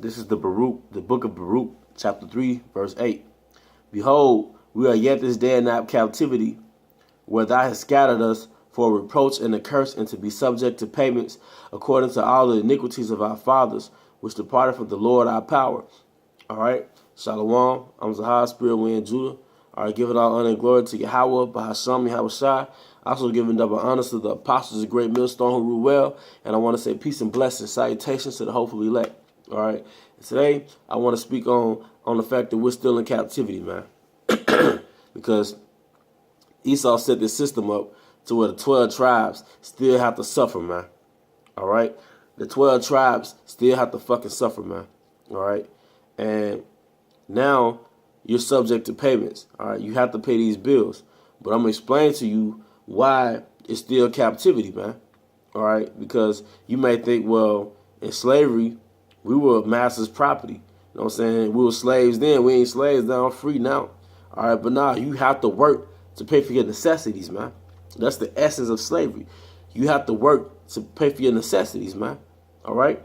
This is the book of Baruch, chapter 3, verse 8. Behold, we are yet this day in that captivity, where thou hast scattered us for a reproach and a curse, and to be subject to payments, according to all the iniquities of our fathers, which departed from the Lord our power. All right. Shalom. I'm Zahar, Spirit Wind Judah. All right. Giving all honor and glory to Yahweh, Bahasham, Yahweh Shai. Also giving double honors to the apostles of great millstone who rule well. And I want to say peace and blessings, salutations to the hopefully elect. All right. And today, I want to speak on the fact that we're still in captivity, man. Because Esau set this system up to where the 12 tribes still have to suffer, man. All right? The 12 tribes still have to fucking suffer, man. All right? And now you're subject to payments. All right? You have to pay these bills. But I'm going to explain to you why it's still captivity, man. All right? Because you may think, well, in slavery, we were master's property. You know what I'm saying? We were slaves then. We ain't slaves now. I'm free now. All right? But now you have to work to pay for your necessities, man. That's the essence of slavery. You have to work to pay for your necessities, man. All right?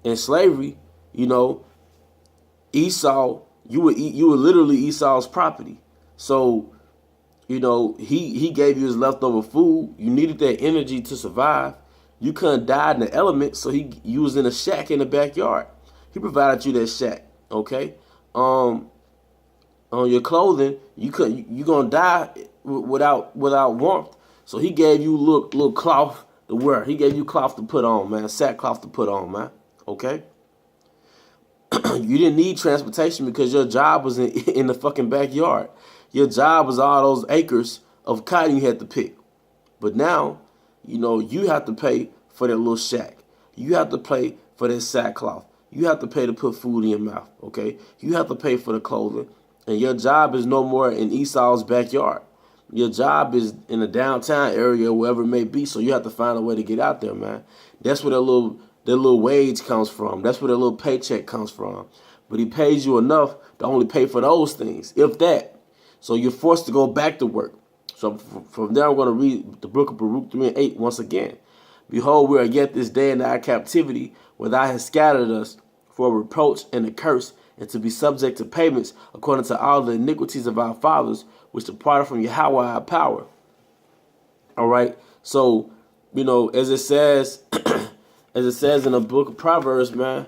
In slavery, you know, Esau, you were literally Esau's property. So, you know, he gave you his leftover food. You needed that energy to survive. You couldn't die in the elements, so you was in a shack in the backyard. He provided you that shack, okay? On your clothing, you gonna die without warmth. So he gave you little cloth to wear. He gave you cloth to put on, man. Sackcloth to put on, man. Okay? You didn't need transportation because your job was in the fucking backyard. Your job was all those acres of cotton you had to pick. But now, you know, you have to pay for that little shack. You have to pay for that sackcloth. You have to pay to put food in your mouth, okay? You have to pay for the clothing. And your job is no more in Esau's backyard. Your job is in the downtown area, wherever it may be. So you have to find a way to get out there, man. That's where that little wage comes from. That's where that little paycheck comes from. But he pays you enough to only pay for those things, if that. So you're forced to go back to work. So from there, I'm going to read the book of Baruch 3 and 8 once again. Behold, we are yet this day in our captivity, where thou hast scattered us for a reproach and a curse, and to be subject to payments according to all the iniquities of our fathers, which departed from Yahweh our power. All right. So, you know, as it says in the book of Proverbs, man,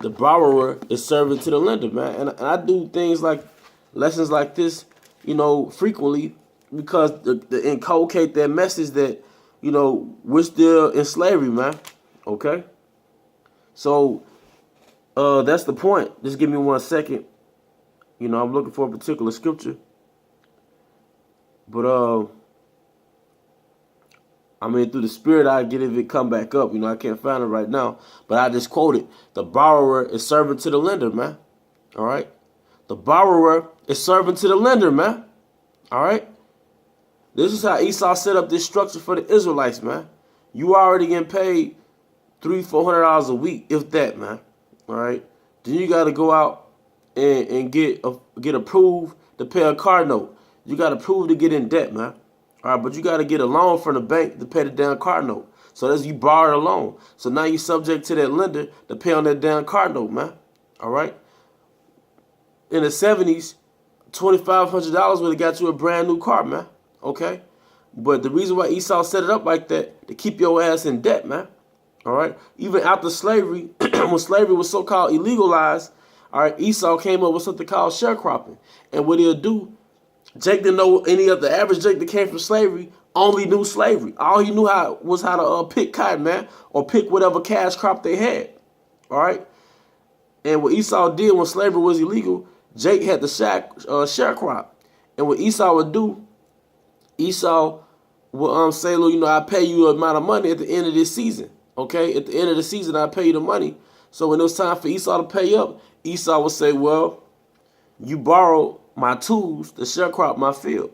the borrower is servant to the lender, man. And I do things like lessons like this, you know, frequently because to inculcate that message that, you know, we're still in slavery, man. Okay. So, that's the point. Just give me 1 second. You know, I'm looking for a particular scripture. But, I mean, through the spirit, I get if it come back up. You know, I can't find it right now. But I just quoted, the borrower is servant to the lender, man. All right? The borrower is servant to the lender, man. All right? This is how Esau set up this structure for the Israelites, man. You already getting paid $300-400 a week, if that, man. All right. Then you got to go out and get approved to pay a car note. You got to prove to get in debt, man. All right, but you got to get a loan from the bank to pay the damn car note. So that's you borrowed a loan. So now you're subject to that lender to pay on that damn car note, man. All right. In the 70s, $2,500 would have got you a brand new car, man. Okay. But the reason why Esau set it up like that, to keep your ass in debt, man. All right. Even after slavery, when slavery was so-called illegalized, all right, Esau came up with something called sharecropping. And what he'll do, Jake didn't know any of the average Jake that came from slavery only knew slavery. All he knew was how to pick cotton, man, or pick whatever cash crop they had. All right. And what Esau did when slavery was illegal, Jake had the sharecrop. And what Esau would do, Esau would say, "Look, you know, I pay you an amount of money at the end of this season. Okay, at the end of the season, I pay you the money." So when it was time for Esau to pay up, Esau would say, "Well, you borrowed my tools to sharecrop my field.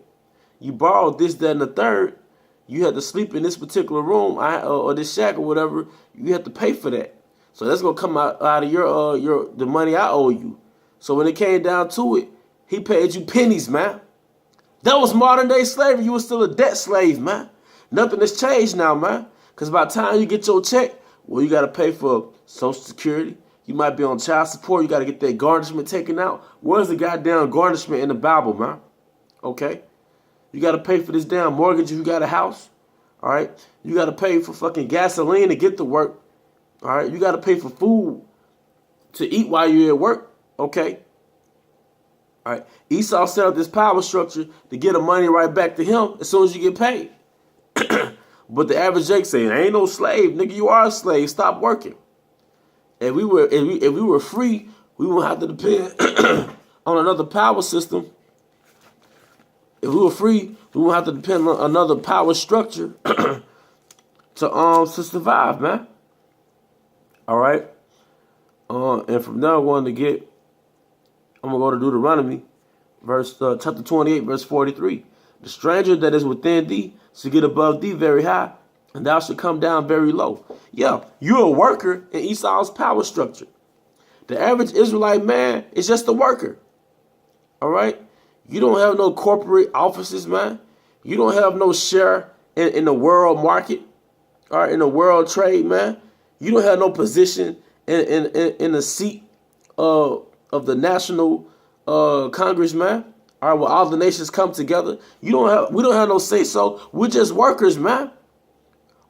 You borrowed this, that, and the third. You had to sleep in this particular room or this shack or whatever. You have to pay for that. So that's gonna come out of the money I owe you." So when it came down to it, he paid you pennies, man. That was modern day slavery. You were still a debt slave, man. Nothing has changed now, man. Because by the time you get your check, well, you got to pay for Social Security. You might be on child support. You got to get that garnishment taken out. Where's the goddamn garnishment in the Bible, man? Okay? You got to pay for this damn mortgage if you got a house. All right? You got to pay for fucking gasoline to get to work. All right? You got to pay for food to eat while you're at work. Okay? All right? Esau set up this power structure to get the money right back to him as soon as you get paid. But the average Jake saying, I ain't no slave. Nigga, you are a slave. Stop working. If we were free, we wouldn't have to depend on another power system. If we were free, we wouldn't have to depend on another power structure to survive, man. All right. And from now on I'm gonna go to Deuteronomy, chapter 28, verse 43. The stranger that is within thee shall get above thee very high, and thou shalt come down very low. Yeah, you're a worker in Esau's power structure. The average Israelite man is just a worker. All right? You don't have no corporate offices, man. You don't have no share in the world market, all right, in the world trade, man. You don't have no position in the seat of the national Congress, man. All right, where all the nations come together. We don't have no say so. We're just workers, man.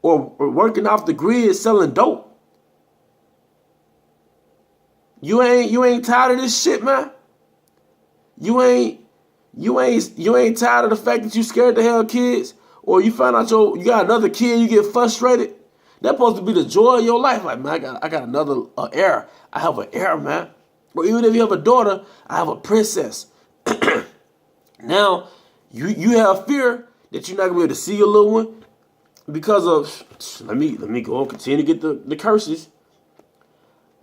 Or working off the grid selling dope. You ain't tired of this shit, man. You ain't tired of the fact that you scared to have kids, or you find out you got another kid, you get frustrated. That's supposed to be the joy of your life. Like, man, I got another heir. I have an heir, man. Or even if you have a daughter, I have a princess. Now, you have fear that you're not gonna be able to see your little one because of. Let me go and continue to get the curses.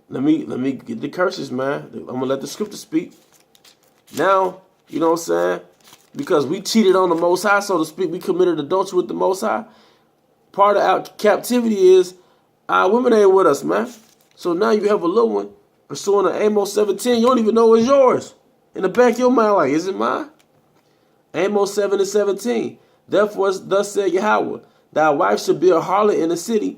Let me get the curses, man. I'm gonna let the scripture speak. Now, you know what I'm saying? Because we cheated on the Most High, so to speak, we committed adultery with the Most High. Part of our captivity is our women ain't with us, man. So now you have a little one pursuing an Amos 17. You don't even know it's yours. In the back of your mind, like, is it mine? Amos 7:17. Therefore, thus said Yahweh, thy wife shall be a harlot in the city,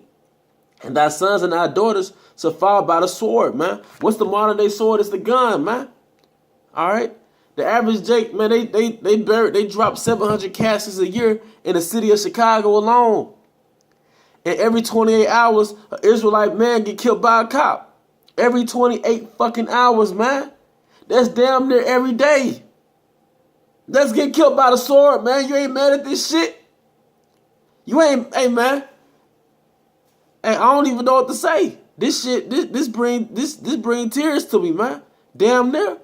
and thy sons and thy daughters shall fall by the sword, man. What's the modern day sword? It's the gun, man. All right? The average Jake, man, they drop 700 caskets a year in the city of Chicago alone. And every 28 hours, an Israelite man get killed by a cop. Every 28 fucking hours, man. That's damn near every day. Let's get killed by the sword, man. You ain't mad at this shit? You ain't, hey, man. Hey, I don't even know what to say. This shit, this bring tears to me, man. Damn near.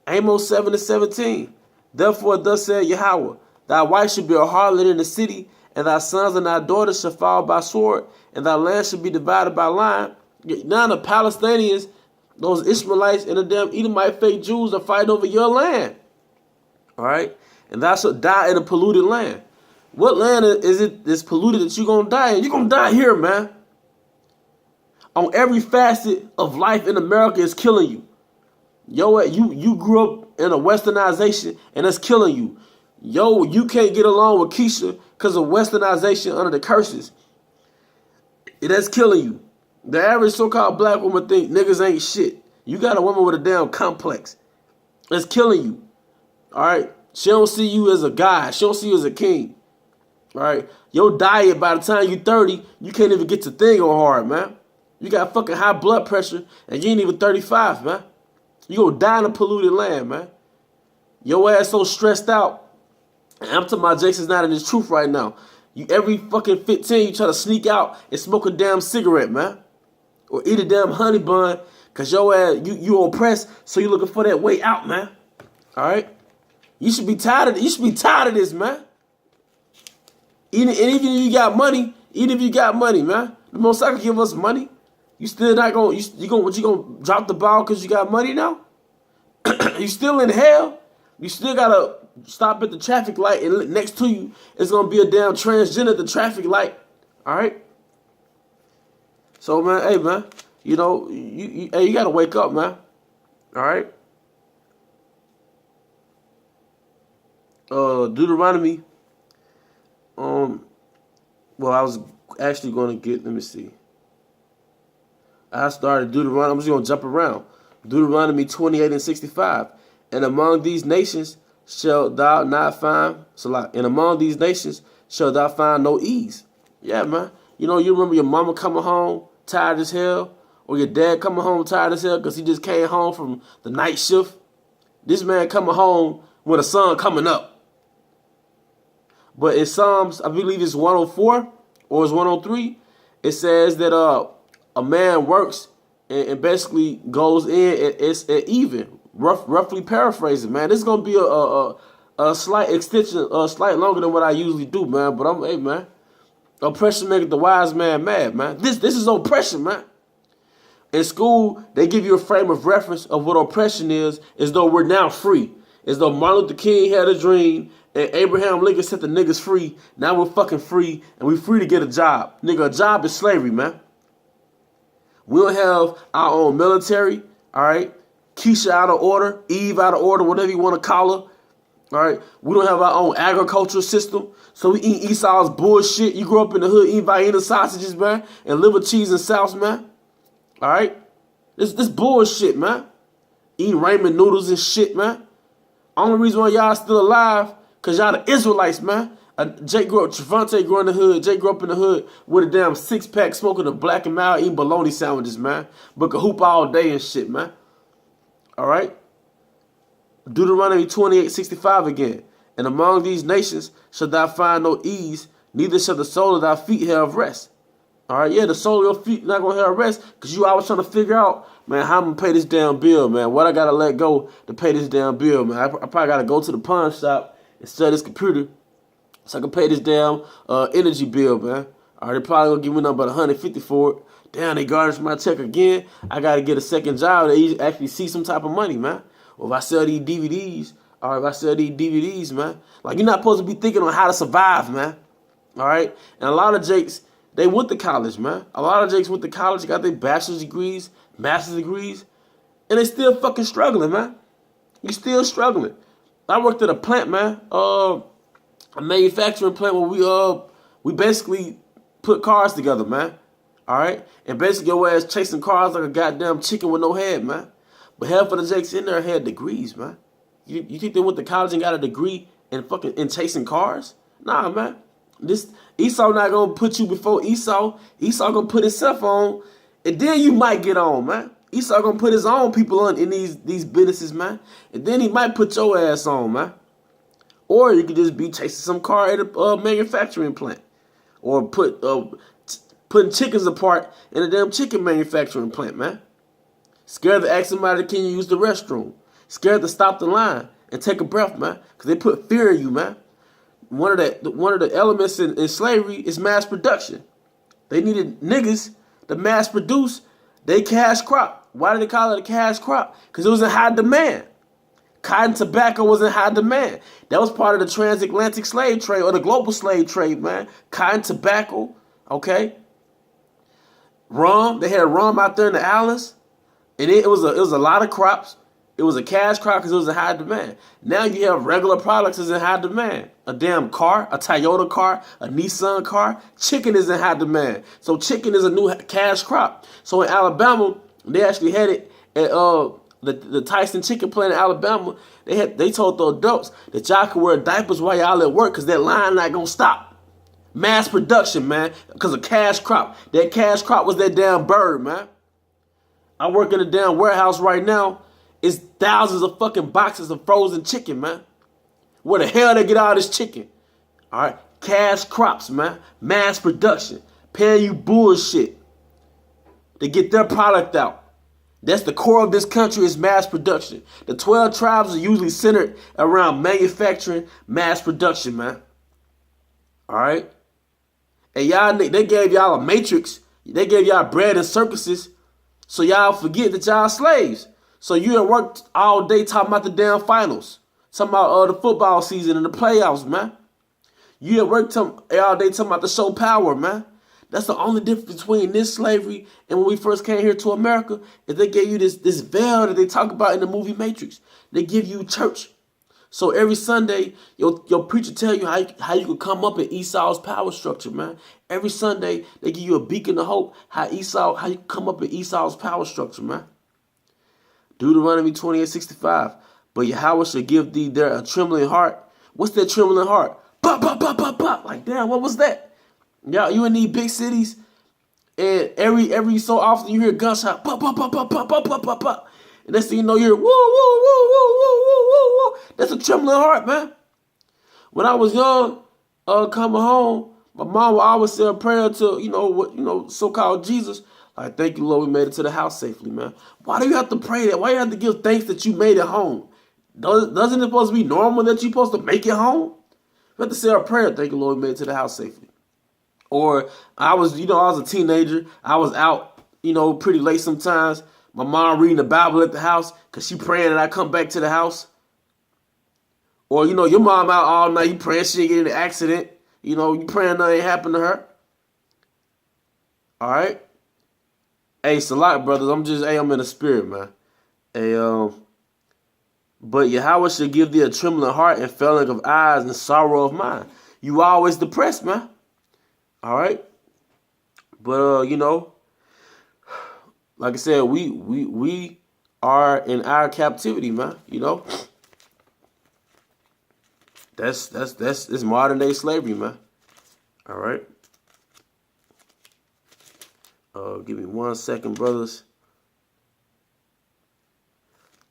Amos 7:17. Therefore, thus said Yahweh, thy wife shall be a harlot in the city, and thy sons and thy daughters shall fall by sword, and thy land shall be divided by line. Now the Palestinians, those Ishmaelites and the damn Edomite fake Jews are fighting over your land. All right? And thou shalt die in a polluted land. What land is it that's polluted that you're going to die in? You're going to die here, man. On every facet of life in America is killing you. Yo, you grew up in a westernization, and that's killing you. Yo, you can't get along with Keisha because of westernization under the curses. That's killing you. The average so-called black woman think niggas ain't shit. You got a woman with a damn complex. That's killing you. All right? She don't see you as a guy. She don't see you as a king. All right? Your diet, by the time you 30, you can't even get your thing on hard, man. You got fucking high blood pressure, and you ain't even 35, man. You gonna die in a polluted land, man. Your ass so stressed out. And I'm talking about Jason's not in his truth right now. You every fucking 15, you try to sneak out and smoke a damn cigarette, man. Or eat a damn honey bun, cause your ass, you oppressed, so you looking for that way out, man. Alright? You should be tired of this, man. Even if you got money, man. The Most High can give us money. You still not gonna you gonna drop the ball because you got money now? You still in hell? You still gotta stop at the traffic light, and next to you is gonna be a damn transgender at the traffic light. All right. So man, hey man, you know you gotta wake up, man. All right. Deuteronomy. Well, I was actually gonna get. Let me see. I started Deuteronomy. I'm just going to jump around. Deuteronomy 28 and 65. And among these nations shalt thou not find, and among these nations shalt thou find no ease. Yeah, man. You know, you remember your mama coming home tired as hell, or your dad coming home tired as hell because he just came home from the night shift. This man coming home with the sun coming up. But in Psalms, I believe it's 104 or it's 103, it says that a man works and basically goes in and it's even. Roughly paraphrasing, man. This is gonna be a slight extension, slight longer than what I usually do, man. But hey, man. Oppression maketh the wise man mad, man. This is oppression, man. In school, they give you a frame of reference of what oppression is, as though we're now free. As though Martin Luther King had a dream and Abraham Lincoln set the niggas free. Now we're fucking free and we're free to get a job. Nigga, a job is slavery, man. We don't have our own military, all right? Keisha out of order, Eve out of order, whatever you want to call her. All right, we don't have our own agricultural system, so we eat Esau's bullshit. You grew up in the hood eating Vienna sausages, man, and liver cheese and sauce, man. All right, this bullshit, man. Eating ramen noodles and shit, man. Only reason why y'all still alive, cause y'all the Israelites, man. Trevante grew in the hood. Jake grew up in the hood with a damn 6-pack, smoking a Black and Mild, eating bologna sandwiches, man. But could hoop all day and shit, man. All right. Deuteronomy 28:65 again. And among these nations shall thou find no ease, neither shall the sole of thy feet have rest. All right, yeah, the sole of your feet not going to have rest because you always trying to figure out, man, how I'm going to pay this damn bill, man. What I got to let go to pay this damn bill, man. I probably got to go to the pawn shop and sell this computer so I can pay this damn energy bill, man. All right, they probably going to give me nothing but $150 for it. Damn, they garnished my check again. I got to get a second job that actually see some type of money, man. Or if I sell these DVDs, man. Like, you're not supposed to be thinking on how to survive, man. All right? And a lot of jakes, they went to college, man. A lot of jakes went to college, got their bachelor's degrees, master's degrees, and they still fucking struggling, man. You still struggling. I worked at a plant, man. A manufacturing plant where we basically put cars together, man. All right? And basically your ass chasing cars like a goddamn chicken with no head, man. But half of the jakes in there had degrees, man. You think they went to college and got a degree in chasing cars? Nah, man. This Esau not gonna put you before Esau. Esau gonna put himself on, and then you might get on, man. Esau gonna put his own people on in these businesses, man. And then he might put your ass on, man. Or you could just be chasing some car at a manufacturing plant, or putting chickens apart in a damn chicken manufacturing plant, man. Scared to ask somebody, can you use the restroom? Scared to stop the line and take a breath, man, because they put fear in you, man. One of the elements in slavery is mass production. They needed niggas to mass produce their cash crop. Why did they call it a cash crop? Because it was in high demand. Cotton tobacco was in high demand. That was part of the transatlantic slave trade or the global slave trade, man. Cotton tobacco, okay? Rum, they had rum out there in the islands. And it was a lot of crops. It was a cash crop because it was in high demand. Now you have regular products is in high demand. A damn car, a Toyota car, a Nissan car. Chicken is in high demand. So chicken is a new cash crop. So in Alabama, they actually had it at the Tyson chicken plant in Alabama. They told the adults that y'all could wear diapers while y'all at work because that line not gonna stop. Mass production, man, because of cash crop. That cash crop was that damn bird, man. I work in a damn warehouse right now. It's thousands of fucking boxes of frozen chicken, man. Where the hell they get all this chicken? All right, cash crops, man. Mass production. Paying you bullshit to get their product out. That's the core of this country is mass production. The 12 tribes are usually centered around manufacturing, mass production, man. All right? And y'all, they gave y'all a matrix. They gave y'all bread and circuses. So y'all forget that y'all slaves. So you at work all day talking about the damn finals. Talking about the football season and the playoffs, man. You at work all day talking about the show power, man. That's the only difference between this slavery and when we first came here to America is they gave you this veil that they talk about in the movie Matrix. They give you church. So every Sunday, your preacher tell you how you could come up in Esau's power structure, man. Every Sunday, they give you a beacon of hope, how you come up in Esau's power structure, man. Deuteronomy 28:65. But Yahweh shall give thee there a trembling heart. What's that trembling heart? Pop, pop, pop, pop, pop. Like, damn, what was that? Y'all, you in these big cities, and every so often you hear gunshot, pop, pop, pop, pop, pop, pop, pop, pop, pop. And next thing you know, you hear, woo, woo, woo, woo, woo, woo, woo, woo. That's a trembling heart, man. When I was young, coming home, my mom would always say a prayer to, so-called Jesus. Like, thank you, Lord, we made it to the house safely, man. Why do you have to pray that? Why do you have to give thanks that you made it home? Doesn't it supposed to be normal that you're supposed to make it home? You have to say a prayer, thank you, Lord, we made it to the house safely. Or I was a teenager. I was out, pretty late sometimes. My mom reading the Bible at the house because she praying that I come back to the house. Or, your mom out all night, you praying she ain't get in an accident. You praying nothing ain't happened to her. All right? Hey, Salat brothers, I'm in the spirit, man. Hey, but Yahweh shall give thee a trembling heart and failing of eyes and sorrow of mind. You always depressed, man. All right? But, like I said, we are in our captivity, man. That's modern day slavery, man. All right. Give me 1 second, brothers.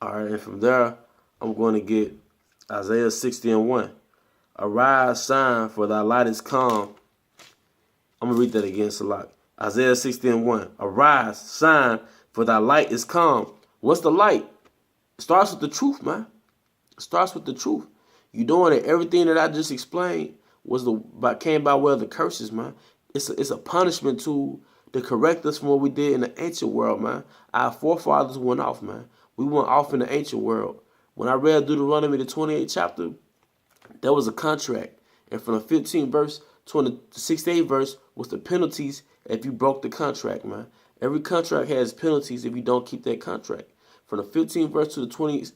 All right, and from there, I'm going to get Isaiah 60:1. Arise, shine, for thy light is come. I'm going to read that again, Salak. Isaiah 60:1. Arise, shine, for thy light is come. What's the light? It starts with the truth, man. It starts with the truth. You doing it. Everything that I just explained came by way of the curses, man. It's a punishment tool to correct us from what we did in the ancient world, man. Our forefathers went off, man. We went off in the ancient world. When I read Deuteronomy, the 28th chapter, there was a contract. And from the 15th verse to the 68th verse was the penalties if you broke the contract, man. Every contract has penalties if you don't keep that contract. From the 15th verse to the 28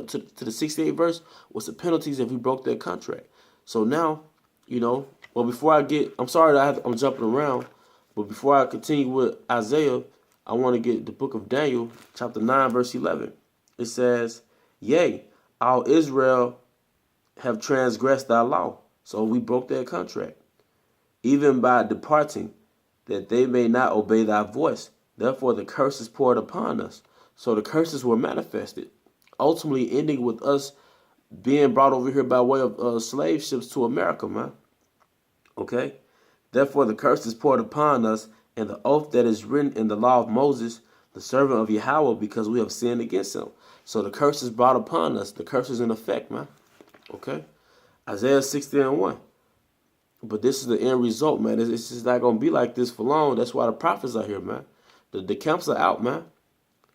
to the 68th verse was the penalties if you broke that contract. So now, before I'm sorry that I'm jumping around, but before I continue with Isaiah, I want to get the book of Daniel, chapter 9, verse 11. It says, yea, all Israel have transgressed thy law. So we broke that contract, even by departing, that they may not obey thy voice. Therefore the curse is poured upon us. So the curses were manifested, ultimately ending with us being brought over here by way of slave ships to America, man. Okay? Therefore the curse is poured upon us, and the oath that is written in the law of Moses, the servant of Yahweh, because we have sinned against him. So the curse is brought upon us. The curse is in effect, man. Okay? Isaiah 60:1. But this is the end result, man. It's just not going to be like this for long. That's why the prophets are here, man. The camps are out, man.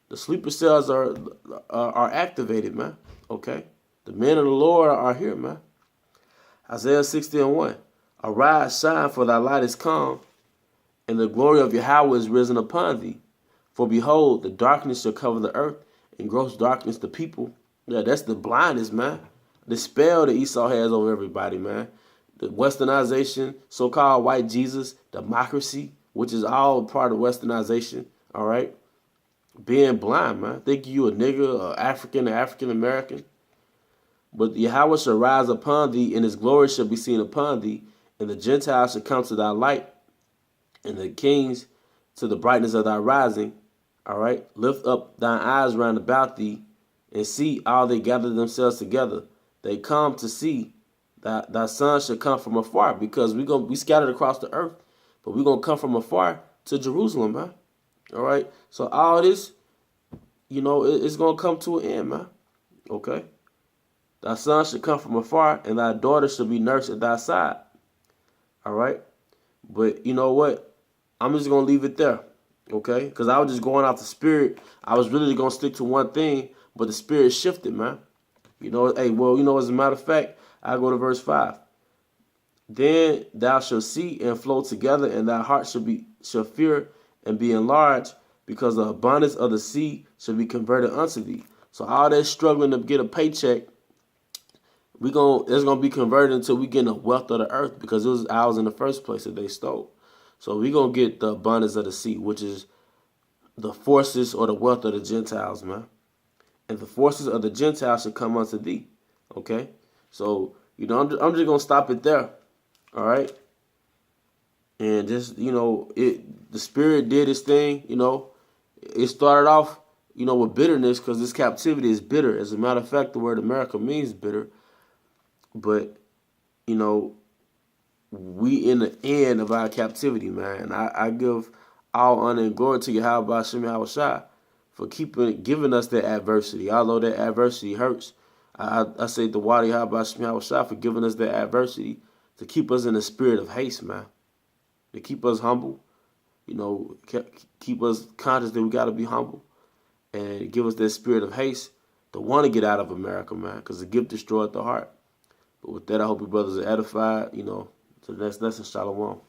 The sleeper cells are activated, man. Okay? The men of the Lord are here, man. Isaiah 60:1. Arise, shine, for thy light is come, and the glory of Yahweh is risen upon thee. For behold, the darkness shall cover the earth, and gross darkness the people. Yeah, that's the blindness, man. The spell that Esau has over everybody, man. The westernization, so-called white Jesus, democracy, which is all part of westernization, all right? Being blind, man. Think you a nigger, African American. But Yahweh shall rise upon thee, and his glory shall be seen upon thee, and the Gentiles shall come to thy light, and the kings to the brightness of thy rising. All right? Lift up thine eyes round about thee, and see all they gather themselves together. They come to see that thy son shall come from afar, because we scattered across the earth, but we're going to come from afar to Jerusalem, man. All right? So all this, it's going to come to an end, man. Okay? Thy son shall come from afar, and thy daughter shall be nursed at thy side. All right? But you know what? I'm just going to leave it there. Okay? Because I was just going off the spirit. I was really going to stick to one thing, but the spirit shifted, man. As a matter of fact, I go to verse 5. Then thou shalt see and flow together, and thy heart shall fear and be enlarged, because the abundance of the sea shall be converted unto thee. So all that struggling to get a paycheck, It's gonna be converted until we get the wealth of the earth, because it was ours in the first place that they stole. So we gonna get the abundance of the sea, which is the forces or the wealth of the Gentiles, man. And the forces of the Gentiles should come unto thee. Okay? So, I'm just gonna stop it there. All right? And just, the spirit did its thing. It started off, with bitterness, because this captivity is bitter. As a matter of fact, the word America means bitter. But, you know, we in the end of our captivity, man. I give all honor and glory to Yahweh Shem Shai for giving us that adversity. Although that adversity hurts, I say the water Yahweh Shem Shai for giving us that adversity to keep us in the spirit of haste, man. To keep us humble, keep us conscious that we got to be humble, and give us that spirit of haste to want to get out of America, man, because the gift destroyed the heart. But with that, I hope your brothers are edified, to the next lesson. Shalom.